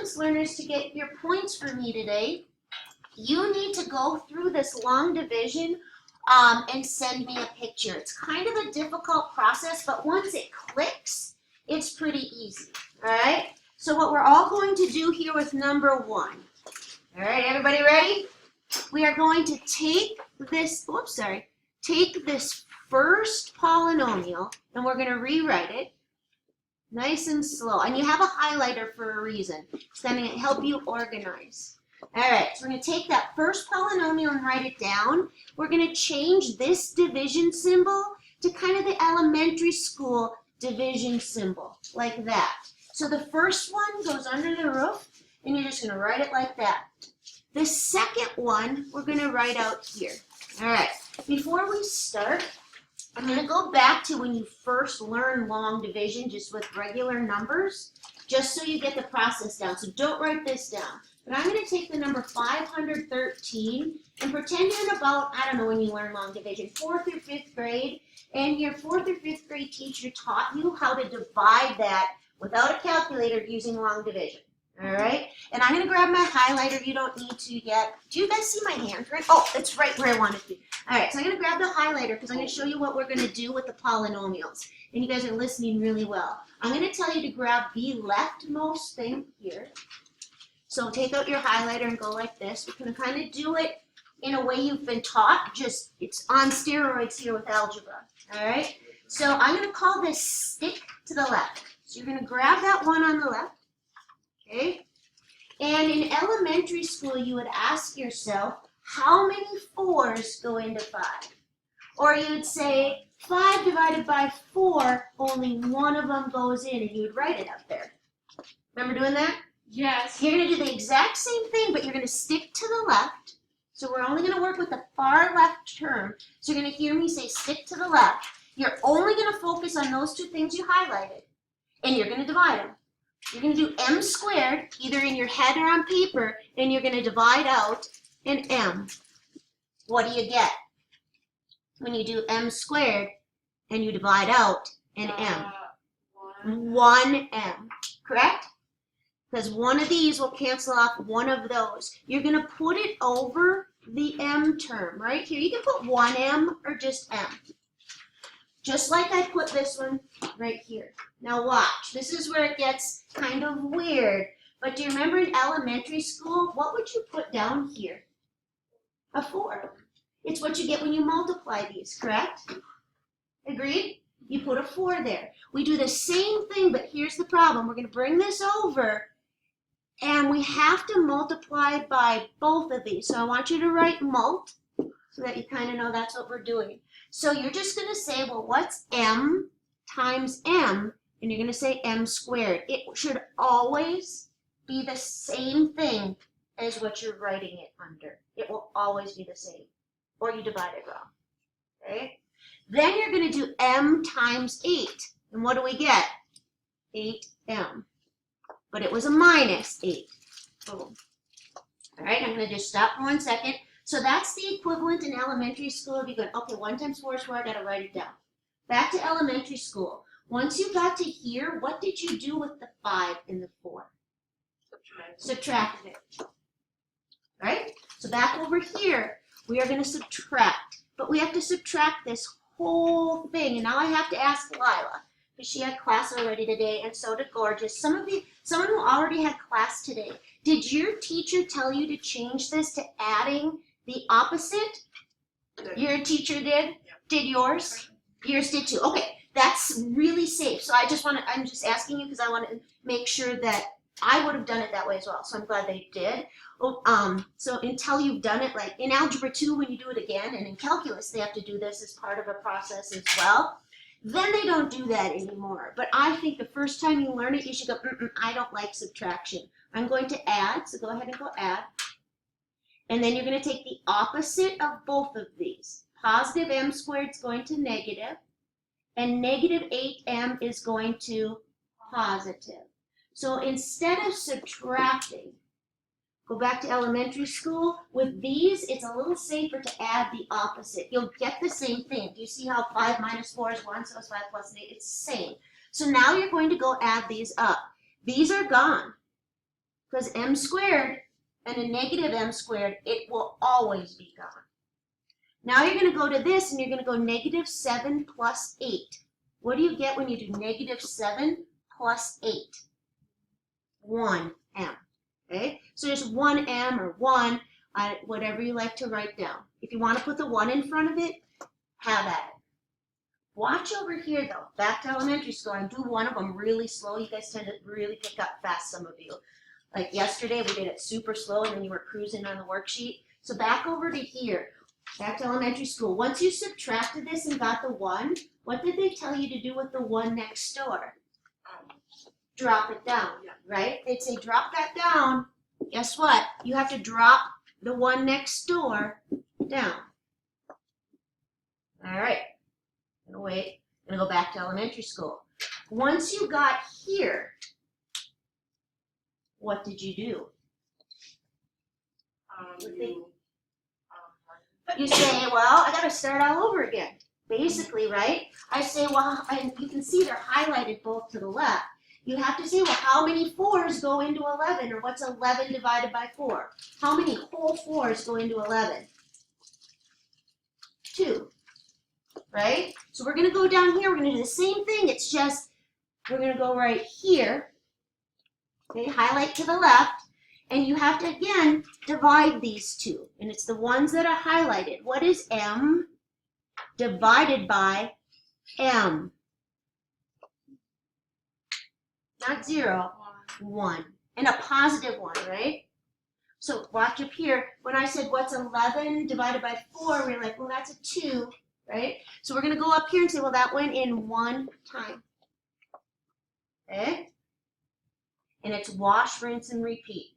distance learners, to get your points for me today, you need to go through this long division and send me a picture. It's kind of a difficult process, but once it clicks, it's pretty easy. All right? So what we're all going to do here with number 1. All right, everybody ready? We are going to take this, take this first polynomial, and we're going to rewrite it nice and slow. And you have a highlighter for a reason. It's going to help you organize. All right, so we're going to take that first polynomial and write it down. We're going to change this division symbol to kind of the elementary school division symbol, like that. So the first one goes under the roof, and you're just going to write it like that. The second one, we're going to write out here. All right, before we start, I'm going to go back to when you first learned long division just with regular numbers, just so you get the process down. So don't write this down. But I'm going to take the number 513 and pretend you're in about, I don't know when you learn long division, 4th or 5th grade, and your 4th or 5th grade teacher taught you how to divide that without a calculator using long division. All right, and I'm going to grab my highlighter. You don't need to yet. Do you guys see my hand? Right? Oh, it's right where I want it to be. All right, so I'm going to grab the highlighter because I'm going to show you what we're going to do with the polynomials. And you guys are listening really well. I'm going to tell you to grab the leftmost thing here. So take out your highlighter and go like this. We're going to kind of do it in a way you've been taught, just it's on steroids here with algebra. All right, so I'm going to call this stick to the left. So you're going to grab that one on the left. Okay, and in elementary school, you would ask yourself, how many 4s go into 5? Or you'd say, 5 divided by 4, only one of them goes in, and you would write it up there. Remember doing that? Yes. You're going to do the exact same thing, but you're going to stick to the left. So we're only going to work with the far left term. So you're going to hear me say stick to the left. You're only going to focus on those 2 things you highlighted, and you're going to divide them. You're going to do m squared, either in your head or on paper, and you're going to divide out an m. What do you get when you do m squared and you divide out an m? 1m, correct? Because one of these will cancel off one of those. You're going to put it over the m term right here. You can put 1m or just m. Just like I put this one right here. Now watch, this is where it gets kind of weird. But do you remember in elementary school, what would you put down here? A 4. It's what you get when you multiply these, correct? Agreed? You put a 4 there. We do the same thing, but here's the problem. We're going to bring this over, and we have to multiply by both of these. So I want you to write mult, so that you kind of know that's what we're doing. So you're just going to say, well, what's m times m? And you're going to say m squared. It should always be the same thing as what you're writing it under. It will always be the same. Or you divide it wrong. Okay? Then you're going to do m times 8. And what do we get? 8m. But it was a minus 8. Boom. All right, I'm going to just stop for 1 second. So that's the equivalent in elementary school of you going, okay, 1 times 4 is 4, I got to write it down. Back to elementary school. Once you got to here, what did you do with the 5 and the 4? Subtracted it. Right? So back over here, we are going to subtract. But we have to subtract this whole thing. And now I have to ask Lila, because she had class already today, and so did Gorgeous. Someone who already had class today, did your teacher tell you to change this to adding the opposite? Your teacher did? Yeah. Did yours? Yours did too. Okay, that's really safe. So I'm just asking you because I want to make sure that I would have done it that way as well. So I'm glad they did. So until you've done it, like in Algebra 2 when you do it again, and in Calculus they have to do this as part of a process as well, then they don't do that anymore. But I think the first time you learn it, you should go, I don't like subtraction. I'm going to add, so go ahead and go add. And then you're going to take the opposite of both of these. Positive m squared is going to negative, and negative 8m is going to positive. So instead of subtracting, go back to elementary school. With these, it's a little safer to add the opposite. You'll get the same thing. Do you see how 5 minus 4 is 1, so it's 5 plus 8? It's the same. So now you're going to go add these up. These are gone. because m squared and a negative m squared, it will always be gone. Now you're going to go to this and you're going to go negative 7 plus 8. What do you get when you do negative 7 plus 8? 1m. Okay? So there's 1m or 1, whatever you like to write down. If you want to put the 1 in front of it, have at it. Watch over here though. Back to elementary school. I do one of them really slow. You guys tend to really pick up fast, some of you. Like yesterday, we did it super slow and then you were cruising on the worksheet. So back over to here. Back to elementary school. Once you subtracted this and got the 1, what did they tell you to do with the 1 next door? Drop it down, right? They'd say drop that down. Guess what? You have to drop the 1 next door down. All right. I'm gonna wait. I'm gonna go back to elementary school. Once you got here, what did you do? You say, well, I got to start all over again. Basically, right? I say, well, and you can see they're highlighted both to the left. You have to say, well, how many 4s go into 11? Or what's 11 divided by 4? How many whole 4s go into 11? 2. Right? So we're going to go down here. We're going to do the same thing. It's just we're going to go right here. Okay, highlight to the left. And you have to, again, divide these two. And it's the ones that are highlighted. What is m divided by m? Not 0, 1. And a positive 1, right? So watch up here. When I said, what's 11 divided by 4? We're like, well, that's a 2, right? So we're going to go up here and say, well, that went in 1 time. Okay? And it's wash, rinse, and repeat.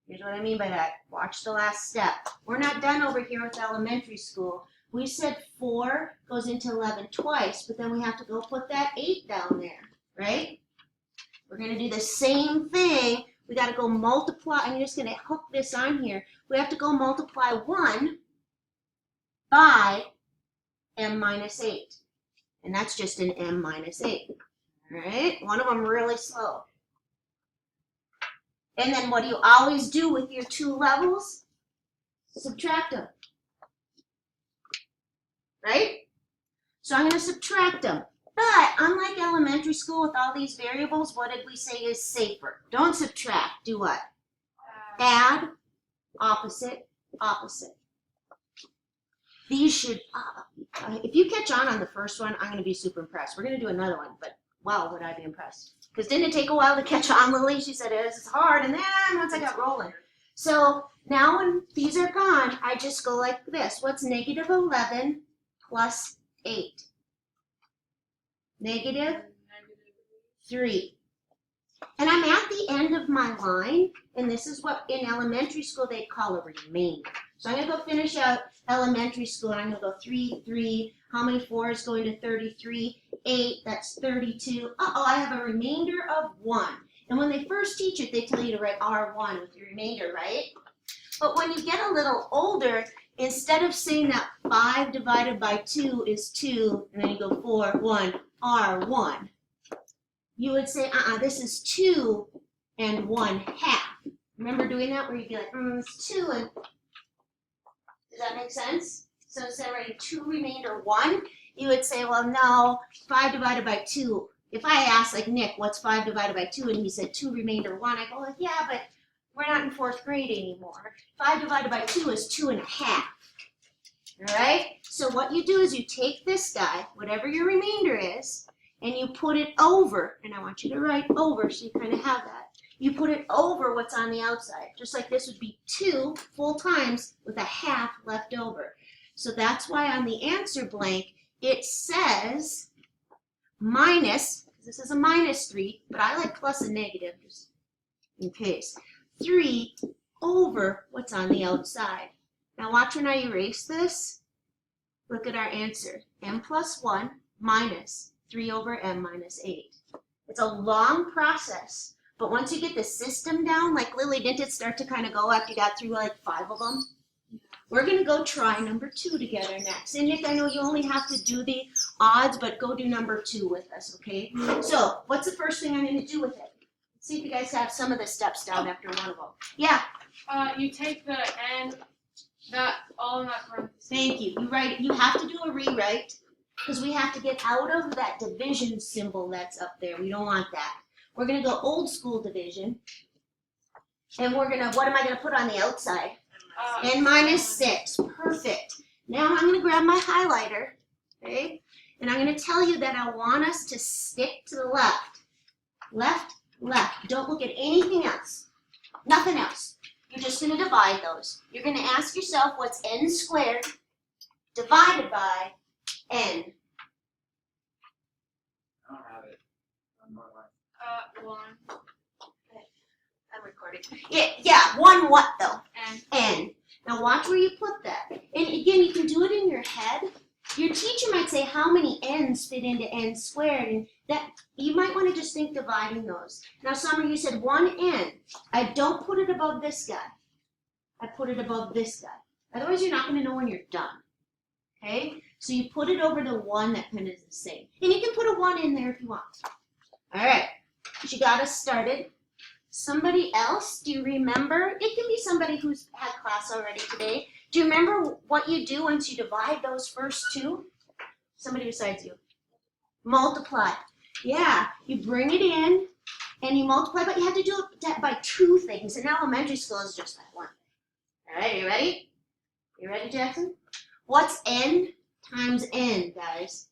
Here's what I mean by that. Watch the last step. We're not done over here with elementary school. We said 4 goes into 11 twice, but then we have to go put that 8 down there, right? We're going to do the same thing. We got to go multiply. I'm just going to hook this on here. We have to go multiply 1 by m minus 8. And that's just an m minus 8. All right? One of them really slow. And then what do you always do with your 2 levels? Subtract them. Right? So I'm going to subtract them. But unlike elementary school with all these variables, what did we say is safer? Don't subtract. Do what? Add, opposite, opposite. These should, if you catch on the first one, I'm going to be super impressed. We're going to do another one, but wow, would I be impressed. Because didn't it take a while to catch on, Lily? She said, this is hard, and then once I got rolling. So now when these are gone, I just go like this. What's negative 11 plus 8? Negative 3. And I'm at the end of my line, and this is what in elementary school they call a remainder. So I'm going to go finish out elementary school, and I'm going to go 3, 3. How many 4s go into 33? 8, that's 32. Uh-oh, I have a remainder of 1. And when they first teach it, they tell you to write R1 with your remainder, right? But when you get a little older, instead of saying that 5 divided by 2 is 2, and then you go 4, 1, R1, you would say, this is 2 and 1/2. Remember doing that where you'd be like, it's 2 and... Does that make sense? So instead of writing 2 remainder 1, you would say, well, no, 5 divided by 2. If I asked, like, Nick, what's 5 divided by 2? And he said 2 remainder 1, I go, like, yeah, but we're not in 4th grade anymore. 5 divided by 2 is 2.5. All right? So what you do is you take this guy, whatever your remainder is, and you put it over. And I want you to write over so you kind of have that. You put it over what's on the outside. Just like this would be 2 full times with a half left over. So that's why on the answer blank, it says minus, this is a minus 3, but I like plus and negative just in case. 3 over what's on the outside. Now watch when I erase this. Look at our answer. M plus 1 minus 3 over m minus 8. It's a long process, but once you get the system down, like Lily, didn't it start to kind of go after you got through like 5 of them? We're going to go try number 2 together next. And Nick, I know you only have to do the odds, but go do number 2 with us, okay? So what's the first thing I'm going to do with it? Let's See if you guys have some of the steps down after one of them. Yeah, You take the n, that all in that parentheses. thank you. You have to do a rewrite because we have to get out of that division symbol that's up there. We don't want that. We're gonna go old school division. And what am I gonna put on the outside? N minus 6, perfect. Now I'm gonna grab my highlighter, okay? And I'm gonna tell you that I want us to stick to the left. Left, left. Don't look at anything else. Nothing else. You're just gonna divide those. You're gonna ask yourself what's n squared divided by n. I don't have it. One. I'm recording. Yeah, one what though? N. N. Now watch where you put that. And again, you can do it in your head. Your teacher might say how many n's fit into n squared, and that you might want to just think dividing those. Now Summer, you said one n. I don't put it above this guy. I put it above this guy. Otherwise you're not going to know when you're done. Okay? So you put it over the one that kind of is the same. And you can put a 1 in there if you want. Alright. She got us started. Somebody else, do you remember? It can be somebody who's had class already today. Do you remember what you do once you divide those first two? Somebody besides you. Multiply. Yeah, you bring it in and you multiply, but you have to do it by two things. In elementary school, it's just that one. All right, are you ready? You ready, Jackson? What's n times n, guys?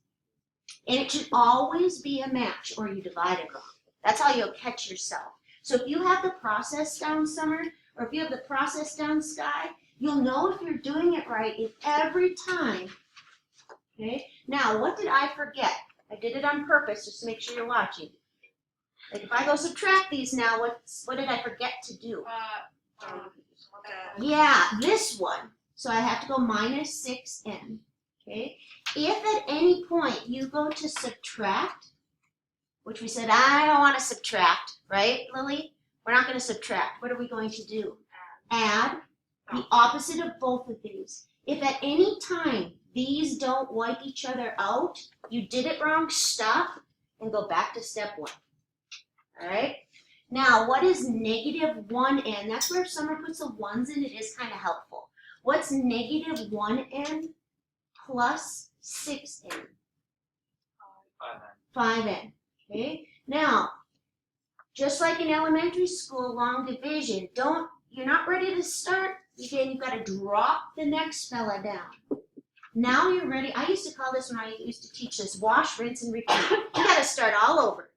And it should always be a match or you divide it wrong. That's how you'll catch yourself. So if you have the process down, Summer, or if you have the process down, Sky, you'll know if you're doing it right if every time. Okay? Now, what did I forget? I did it on purpose just to make sure you're watching. Like if I go subtract these now, what did I forget to do? Yeah, this one. So I have to go minus 6n. Okay? If at any point you go to subtract, which we said, I don't want to subtract, right, Lily? We're not going to subtract. What are we going to do? Add the opposite of both of these. If at any time these don't wipe each other out, you did it wrong, stop and go back to step 1. All right? Now, what is negative 1n? That's where Summer puts the ones in. It is kind of helpful. What's negative 1n plus 6n? 5n. Okay? Now, just like in elementary school, long division, you're not ready to start. Again, you've got to drop the next fella down. Now you're ready. I used to call this when I used to teach this, wash, rinse, and repeat. You got to start all over.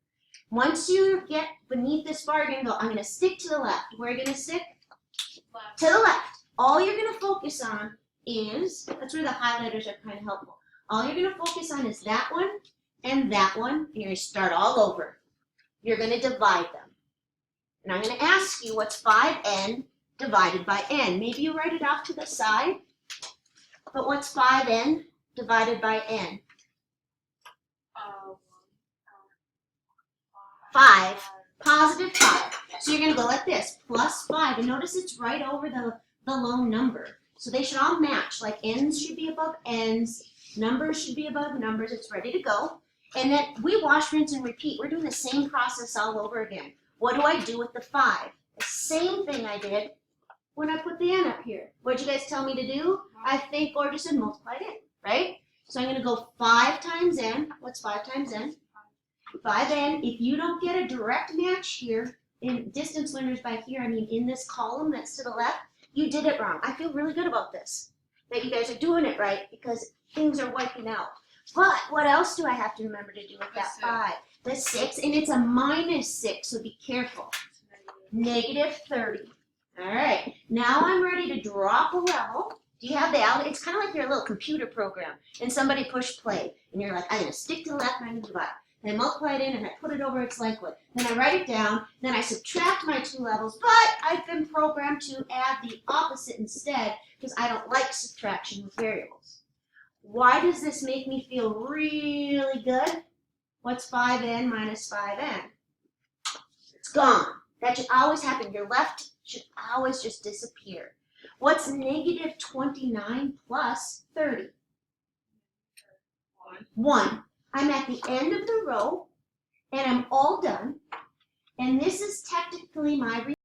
Once you get beneath this bar, you're going to go, I'm going to stick to the left. Where are you going to stick? Left. To the left. All you're going to focus on is, that's where the highlighters are kind of helpful. All you're going to focus on is that one and that one, and you're going to start all over. You're going to divide them. And I'm going to ask you what's 5n divided by n. Maybe you write it off to the side, but what's 5n divided by n? 5. Positive 5. So you're going to go like this, plus 5. And notice it's right over the lone number. So they should all match, like n's should be above n's, numbers should be above numbers. It's ready to go. And then we wash, rinse, and repeat. We're doing the same process all over again. What do I do with the 5? The same thing I did when I put the n up here. What did you guys tell me to do? I think or just said multiply it in, right? So I'm going to go 5 times n. What's 5 times n? 5n. If you don't get a direct match here, in distance learners by here, I mean in this column that's to the left, you did it wrong. I feel really good about this, that you guys are doing it right because things are wiping out. But what else do I have to remember to do with that 5? The 6, and it's a minus 6, so be careful. Negative 30. All right, now I'm ready to drop a level. Do you have the algorithm? It's kind of like your little computer program, and somebody pushed play, and you're like, I'm going to stick to the left, and I'm going to divide. And I multiply it in, and I put it over its length width. Then I write it down, then I subtract my 2 levels, but I've been programmed to add the opposite instead, because I don't like subtraction with variables. Why does this make me feel really good? What's 5n minus 5n? It's gone. That should always happen. Your left should always just disappear. What's negative 29 plus 30? 1. I'm at the end of the row, and I'm all done. And this is technically my